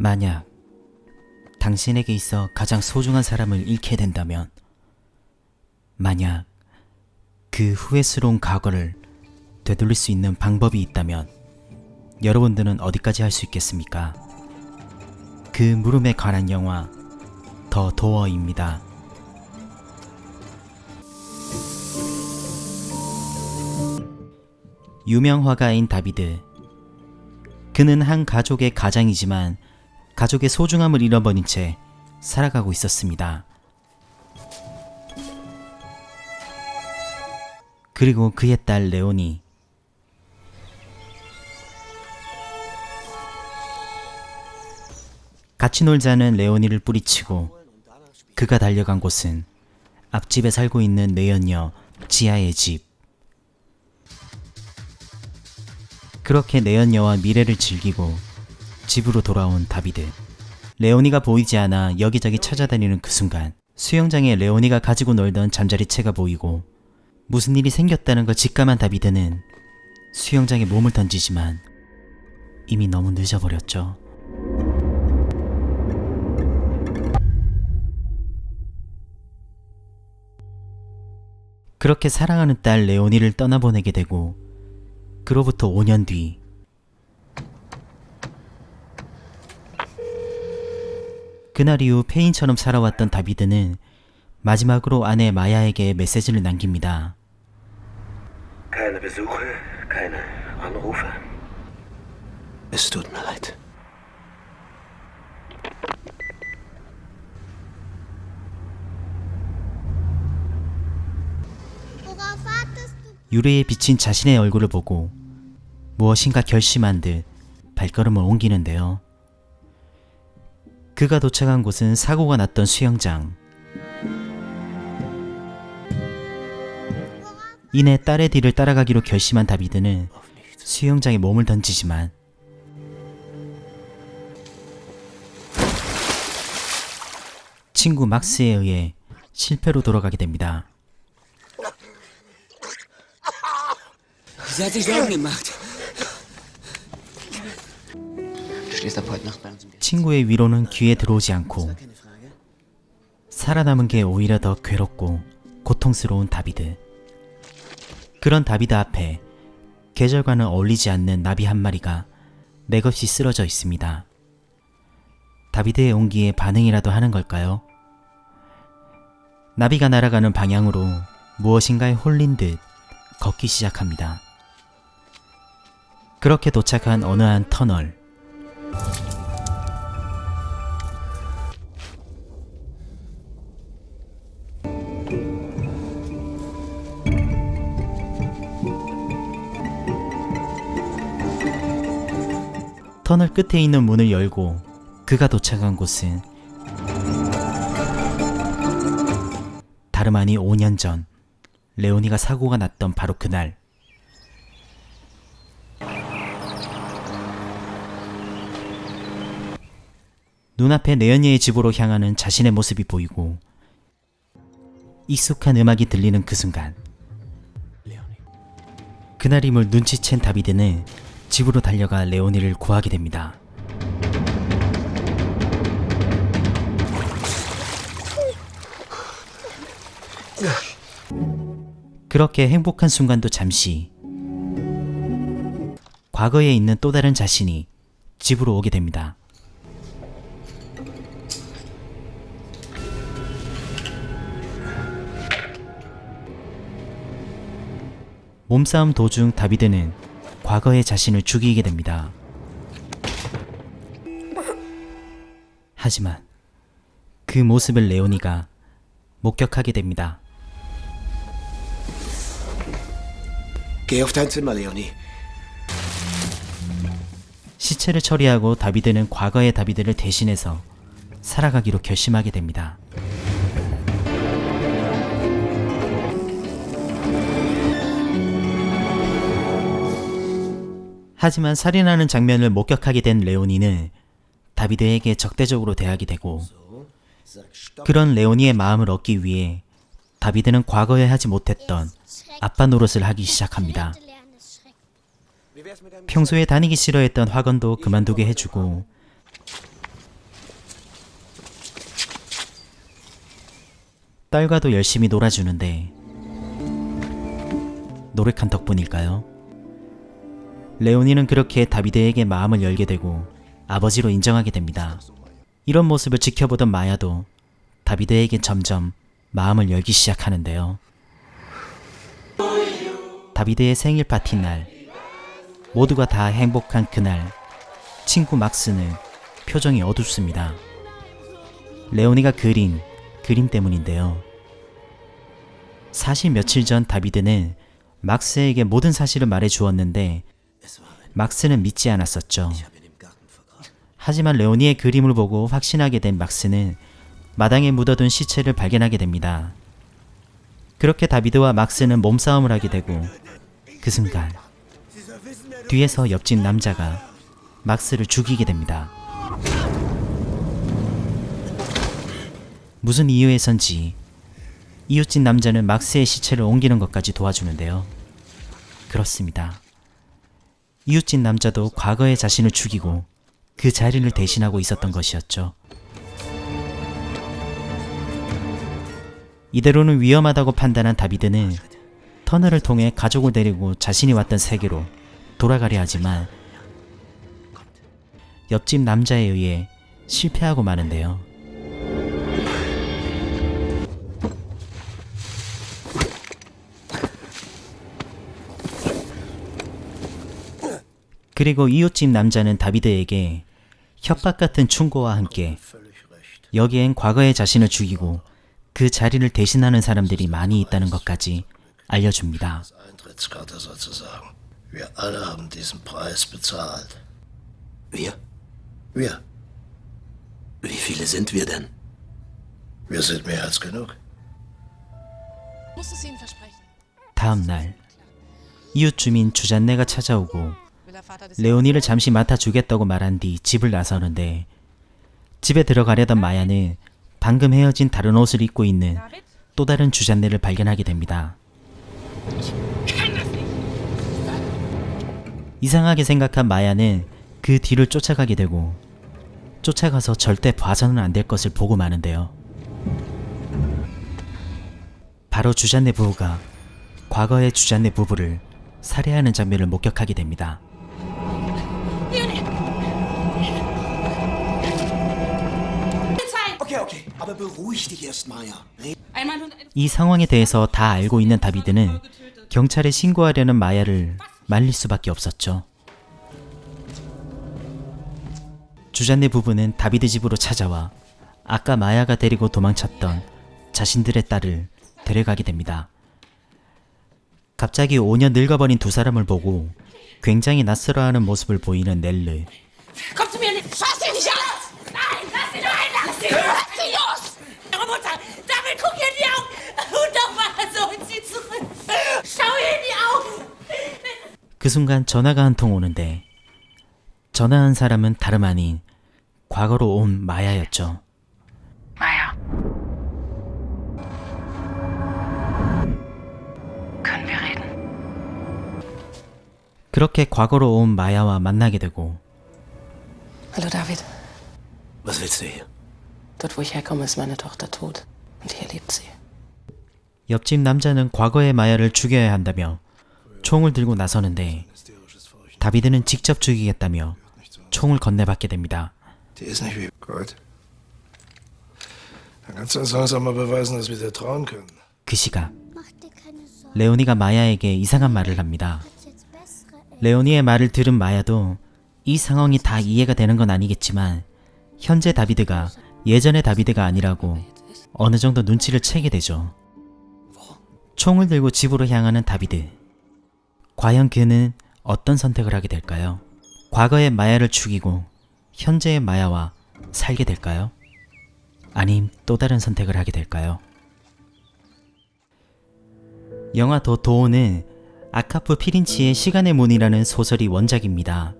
만약 당신에게 있어 가장 소중한 사람을 잃게 된다면, 만약 그 후회스러운 과거를 되돌릴 수 있는 방법이 있다면 여러분들은 어디까지 할 수 있겠습니까? 그 물음에 관한 영화 더 도어입니다. 유명 화가인 다비드. 그는 한 가족의 가장이지만 가족의 소중함을 잃어버린 채 살아가고 있었습니다. 그리고 그의 딸 레오니. 같이 놀자는 레오니를 뿌리치고 그가 달려간 곳은 앞집에 살고 있는 내연녀 지아의 집. 그렇게 내연녀와 미래를 즐기고 집으로 돌아온 다비드. 레오니가 보이지 않아 여기저기 찾아다니는 그 순간 수영장에 레오니가 가지고 놀던 잠자리채가 보이고 무슨 일이 생겼다는 걸 직감한 다비드는 수영장에 몸을 던지지만 이미 너무 늦어버렸죠. 그렇게 사랑하는 딸 레오니를 떠나보내게 되고, 그로부터 5년 뒤 그날 이후 폐인처럼 살아왔던 다비드는 마지막으로 아내 마야에게 메시지를 남깁니다. Keine Besuche, keine Anrufe. Es tut mir leid. 유리에 비친 자신의 얼굴을 보고 무엇인가 결심한 듯 발걸음을 옮기는데요. 그가 도착한 곳은 사고가 났던 수영장. 이내 딸의 뒤를 따라가기로 결심한 다비드는 수영장에 몸을 던지지만 친구 막스에 의해 실패로 돌아가게 됩니다. Sie hat sich Sorgen gemacht. Du stehst ab heute Nacht bei uns im Bett. 친구의 위로는 귀에 들어오지 않고 살아남은 게 오히려 더 괴롭고 고통스러운 다비드. 그런 다비드 앞에 계절과는 어울리지 않는 나비 한 마리가 맥없이 쓰러져 있습니다. 다비드의 온기에 반응이라도 하는 걸까요? 나비가 날아가는 방향으로 무엇인가에 홀린 듯 걷기 시작합니다. 그렇게 도착한 어느 한 터널. 터널 끝에 있는 문을 열고 그가 도착한 곳은 다름 아닌 5년 전 레오니가 사고가 났던 바로 그날. 눈앞에 내연녀의 집으로 향하는 자신의 모습이 보이고 익숙한 음악이 들리는 그 순간, 그날임을 눈치챈 다비드는 집으로 달려가 레오니를 구하게 됩니다. 그렇게 행복한 순간도 잠시, 과거에 있는 또 다른 자신이 집으로 오게 됩니다. 몸싸움 도중 다비드는 과거의 자신을 죽이게 됩니다. 하지만 그 모습을 레오니가 목격하게 됩니다. Geh auf dein Zimmer, Leonie. 시체를 처리하고 다비드는 과거의 다비드를 대신해서 살아가기로 결심하게 됩니다. 하지만 살인하는 장면을 목격하게 된 레오니는 다비드에게 적대적으로 대하게 되고, 그런 레오니의 마음을 얻기 위해 다비드는 과거에 하지 못했던 아빠 노릇을 하기 시작합니다. 평소에 다니기 싫어했던 학원도 그만두게 해주고 딸과도 열심히 놀아주는데 노력한 덕분일까요? 레오니는 그렇게 다비드에게 마음을 열게 되고 아버지로 인정하게 됩니다. 이런 모습을 지켜보던 마야도 다비드에게 점점 마음을 열기 시작하는데요. 다비드의 생일 파티 날, 모두가 다 행복한 그날, 친구 막스는 표정이 어둡습니다. 레오니가 그린 그림 때문인데요. 사실 며칠 전 다비드는 막스에게 모든 사실을 말해 주었는데 막스는 믿지 않았었죠. 하지만 레오니의 그림을 보고 확신하게 된 막스는 마당에 묻어둔 시체를 발견하게 됩니다. 그렇게 다비드와 막스는 몸싸움을 하게 되고 그 순간 뒤에서 옆집 남자가 막스를 죽이게 됩니다. 무슨 이유에선지 이웃집 남자는 막스의 시체를 옮기는 것까지 도와주는데요. 그렇습니다. 이웃집 남자도 과거의 자신을 죽이고 그 자리를 대신하고 있었던 것이었죠. 이대로는 위험하다고 판단한 다비드는 터널을 통해 가족을 데리고 자신이 왔던 세계로 돌아가려 하지만 옆집 남자에 의해 실패하고 마는데요. 그리고 이웃집 남자는 다비드에게 협박 같은 충고와 함께 여기엔 과거의 자신을 죽이고 그 자리를 대신하는 사람들이 많이 있다는 것까지 알려줍니다. Eintrittskarte sozusagen. Wir alle haben diesen Preis bezahlt. Wir? Wir. Wie viele sind wir denn? Wir sind mehr als genug. Muss es Ihnen versprechen. 다음 날 이웃 주민 주잔네가 찾아오고 Will der Vater des 레오니를 잠시 맡아주겠다고 말한 뒤 집을 나서는데 집에 들어가려던 마야는 방금 헤어진 다른 옷을 입고 있는 또 다른 주잔네를 발견하게 됩니다. 이상하게 생각한 마야는 그 뒤를 쫓아가게 되고 쫓아가서 절대 봐서는 안 될 것을 보고 마는데요. 바로 주잔네 부부가 과거의 주잔네 부부를 살해하는 장면을 목격하게 됩니다. Okay, aber beruhig dich erst, Maya. Ein Mann und eine 이 상황에 대해서 다 알고 있는 다비드는 경찰에 신고하려는 마야를 말릴 수밖에 없었죠. 주잔네 부부는 다비드 집으로 찾아와 아까 마야가 데리고 도망쳤던 자신들의 딸을 데려가게 됩니다. 갑자기 5년 늙어버린 두 사람을 보고 굉장히 낯설어하는 모습을 보이는 넬르. Komm zu mir! Schau sie nicht an! Nein! Lass sie nur ein! Lass sie los! Ihre Mutter! Damit guck ihr in die Augen! Und nochmal so und sie zurück! Schau ihr in die Augen! 그 순간 전화가 한 통 오는데 전화한 사람은 다름 아닌 과거로 온 마야였죠. Maya. Können wir reden? 그렇게 과거로 온 마야와 만나게 되고 Hallo David. Was willst du hier? Dort, wo ich herkomme, ist meine Tochter tot. Und hier lebt sie. 옆집 남자는 과거의 마야를 죽여야 한다며 총을 들고 나서는데 다비드는 직접 죽이겠다며 총을 건네받게 됩니다. Die ist nicht wie... Gut. Dann kannst du uns langsam mal beweisen, dass wir dir trauen können. 그 시각 Mach dir keine Sorgen, 레오니가 마야에게 이상한 말을 합니다. jetzt bessere Eltern. 레오니의 말을 들은 마야도 이 상황이 다 이해가 되는 건 아니겠지만 현재 다비드가 예전의 다비드가 아니라고 어느 정도 눈치를 채게 되죠. 총을 들고 집으로 향하는 다비드. 과연 그는 어떤 선택을 하게 될까요? 과거의 마야를 죽이고 현재의 마야와 살게 될까요? 아님 또 다른 선택을 하게 될까요? 영화 더 도어는 아카프 피린치의 시간의 문이라는 소설이 원작입니다.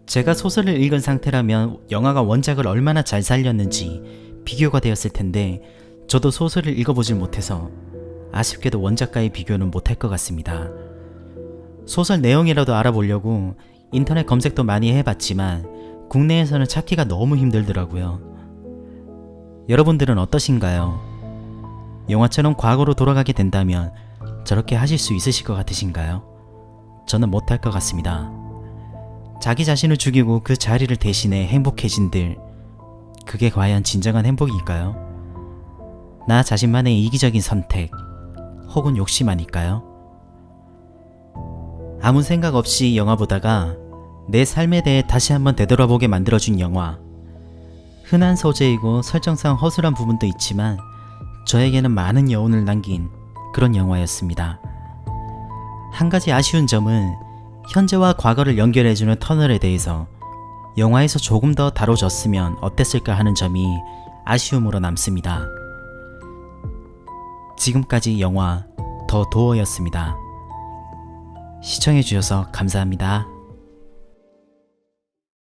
제가 소설을 읽은 상태라면 영화가 원작을 얼마나 잘 살렸는지 비교가 되었을 텐데 저도 소설을 읽어보질 못해서 아쉽게도 원작과의 비교는 못할 것 같습니다. 소설 내용이라도 알아보려고 인터넷 검색도 많이 해봤지만 국내에서는 찾기가 너무 힘들더라고요. 여러분들은 어떠신가요? 영화처럼 과거로 돌아가게 된다면 저렇게 하실 수 있으실 것 같으신가요? 저는 못할 것 같습니다. 자기 자신을 죽이고 그 자리를 대신해 행복해진들, 그게 과연 진정한 행복일까요? 나 자신만의 이기적인 선택 혹은 욕심 아닐까요? 아무 생각 없이 영화 보다가 내 삶에 대해 다시 한번 되돌아보게 만들어준 영화. 흔한 소재이고 설정상 허술한 부분도 있지만 저에게는 많은 여운을 남긴 그런 영화였습니다. 한 가지 아쉬운 점은 현재와 과거를 연결해주는 터널에 대해서 영화에서 조금 더 다뤄졌으면 어땠을까 하는 점이 아쉬움으로 남습니다. 지금까지 영화 더 도어였습니다. 시청해주셔서 감사합니다.